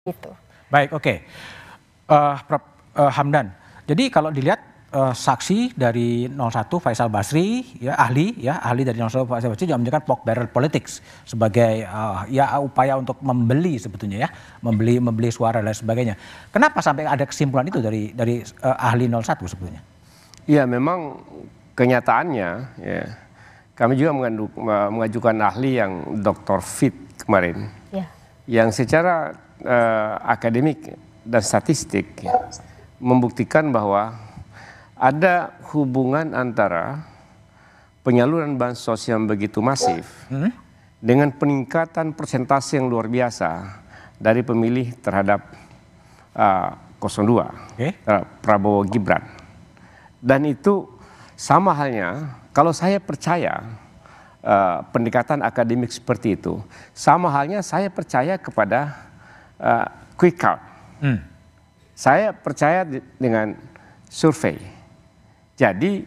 Gitu. Baik, oke. Prof. Hamdan. Jadi kalau dilihat saksi dari 01 Faisal Basri, ahli dari 01 Faisal Basri juga menunjukkan pork barrel politics sebagai upaya untuk membeli sebetulnya membeli suara dan sebagainya. Kenapa sampai ada kesimpulan itu dari ahli 01 sebetulnya? Iya, memang kenyataannya ya, kami juga mengajukan ahli yang Dr. Fit kemarin, yang secara akademik dan statistik membuktikan bahwa ada hubungan antara penyaluran bansos yang begitu masif dengan peningkatan persentase yang luar biasa dari pemilih terhadap 02, Prabowo Gibran. Dan itu sama halnya kalau saya percaya pendekatan akademik seperti itu, sama halnya saya percaya kepada quick count. Saya percaya dengan survei. Jadi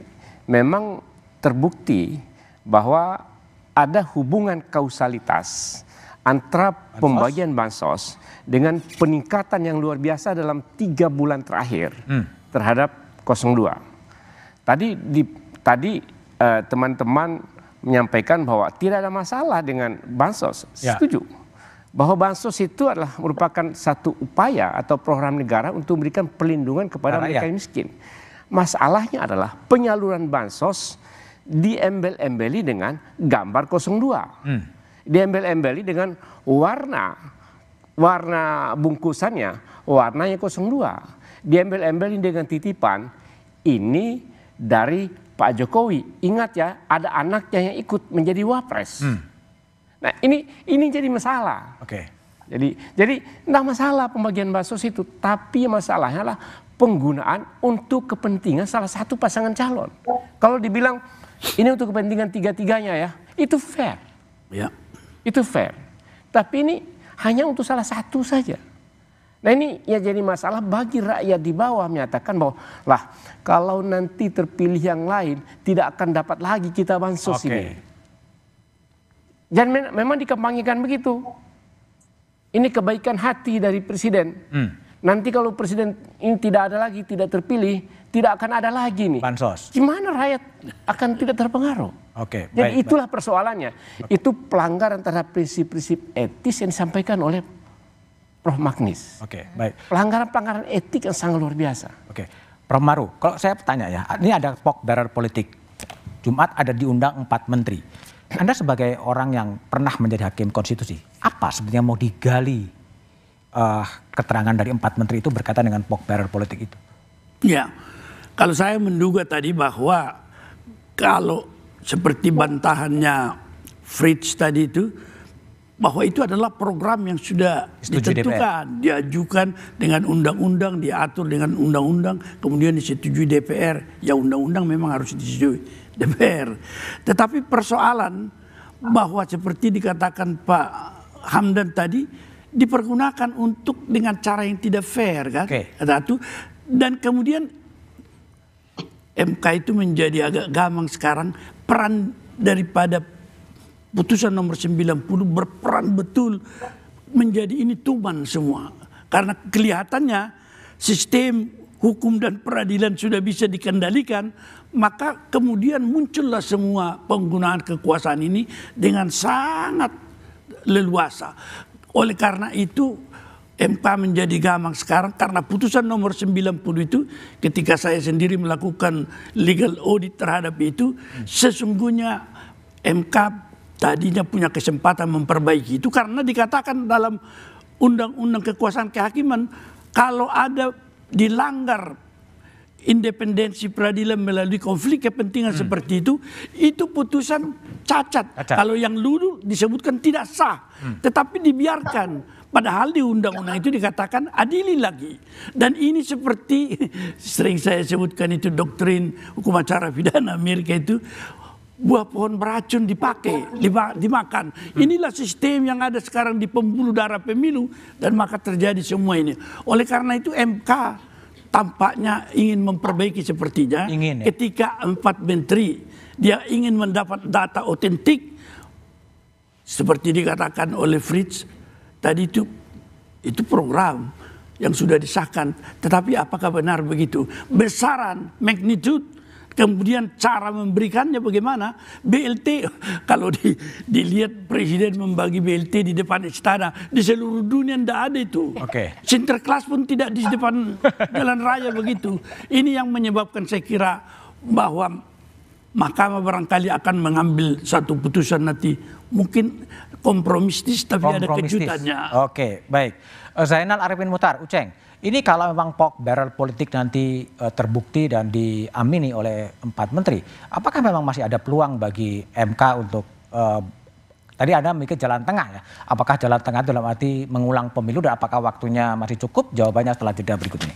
memang terbukti bahwa ada hubungan kausalitas antara pembagian bansos dengan peningkatan yang luar biasa dalam 3 bulan terakhir terhadap 02. Tadi teman-teman menyampaikan bahwa tidak ada masalah dengan bansos. Setuju. Bahwa bansos itu adalah merupakan satu upaya atau program negara untuk memberikan perlindungan kepada mereka yang miskin. Masalahnya adalah penyaluran bansos diembel-embeli dengan gambar 02. Diembel-embeli dengan warna bungkusannya, warnanya 02. Diembel-embeli dengan titipan, ini dari Pak Jokowi. Ingat ya, ada anaknya yang ikut menjadi wapres. Nah ini jadi masalah. Jadi tidak masalah pembagian bansos itu, tapi masalahnya adalah penggunaan untuk kepentingan salah satu pasangan calon. Kalau dibilang ini untuk kepentingan tiga-tiganya ya, itu fair. Itu fair. Tapi ini hanya untuk salah satu saja. Nah ini ya jadi masalah bagi rakyat di bawah, menyatakan bahwa lah kalau nanti terpilih yang lain tidak akan dapat lagi kita bansos ini. Dan memang dikampanyekan begitu. Ini kebaikan hati dari presiden. Nanti kalau presiden ini tidak ada lagi, tidak terpilih, tidak akan ada lagi nih bansos. Gimana rakyat akan tidak terpengaruh? Jadi itulah persoalannya. Itu pelanggaran terhadap prinsip-prinsip etis yang disampaikan oleh Prof. Magnis. Pelanggaran-pelanggaran etik yang sangat luar biasa. Prof. Maru, kalau saya tanya ya, ini ada pork barrel politik. Jumat ada diundang 4 menteri. Anda sebagai orang yang pernah menjadi hakim konstitusi, apa sebenarnya mau digali keterangan dari 4 menteri itu berkaitan dengan pork barrel politik itu? Ya, kalau saya menduga tadi bahwa kalau seperti bantahannya Fritz tadi itu, bahwa itu adalah program yang sudah ditentukan, diajukan dengan undang-undang, diatur dengan undang-undang, kemudian disetujui DPR. Ya undang-undang memang harus disetujui DPR. Tetapi persoalan bahwa seperti dikatakan Pak Hamdan tadi, dipergunakan untuk dengan cara yang tidak fair kan. Satu. Dan kemudian MK itu menjadi agak gamang sekarang, peran daripada putusan nomor 90 berperan betul menjadi ini tuman semua. Karena kelihatannya sistem hukum dan peradilan sudah bisa dikendalikan, maka kemudian muncullah semua penggunaan kekuasaan ini dengan sangat leluasa. Oleh karena itu MK menjadi gamang sekarang karena putusan nomor 90 itu, ketika saya sendiri melakukan legal audit terhadap itu, sesungguhnya MK tadinya punya kesempatan memperbaiki itu karena dikatakan dalam undang-undang kekuasaan kehakiman kalau ada dilanggar independensi peradilan melalui konflik kepentingan seperti itu putusan cacat. Kalau yang dulu disebutkan tidak sah, tetapi dibiarkan. Padahal di undang-undang itu dikatakan adili lagi. Dan ini seperti sering saya sebutkan itu doktrin hukum acara pidana Amerika itu, buah pohon beracun dimakan. Inilah sistem yang ada sekarang di pembuluh darah pemilu dan maka terjadi semua ini. Oleh karena itu MK tampaknya ingin memperbaiki sepertinya. Ketika 4 menteri dia ingin mendapat data otentik seperti dikatakan oleh Fritz tadi itu, itu program yang sudah disahkan. Tetapi apakah benar begitu? Besaran, magnitude, kemudian cara memberikannya bagaimana? BLT, kalau dilihat Presiden membagi BLT di depan istana, di seluruh dunia tidak ada itu. Sinterklas pun tidak di depan jalan raya begitu. Ini yang menyebabkan saya kira bahwa Mahkamah barangkali akan mengambil satu putusan nanti. Mungkin kompromistis tapi ada kejutannya. Oke, baik. Zainal Arifin Muchtar, Uceng. Ini kalau memang pork barrel politik nanti terbukti dan diamini oleh 4 menteri, apakah memang masih ada peluang bagi MK untuk tadi Anda mikir jalan tengah ya? Apakah jalan tengah dalam arti mengulang pemilu dan apakah waktunya masih cukup? Jawabannya setelah jeda berikut ini.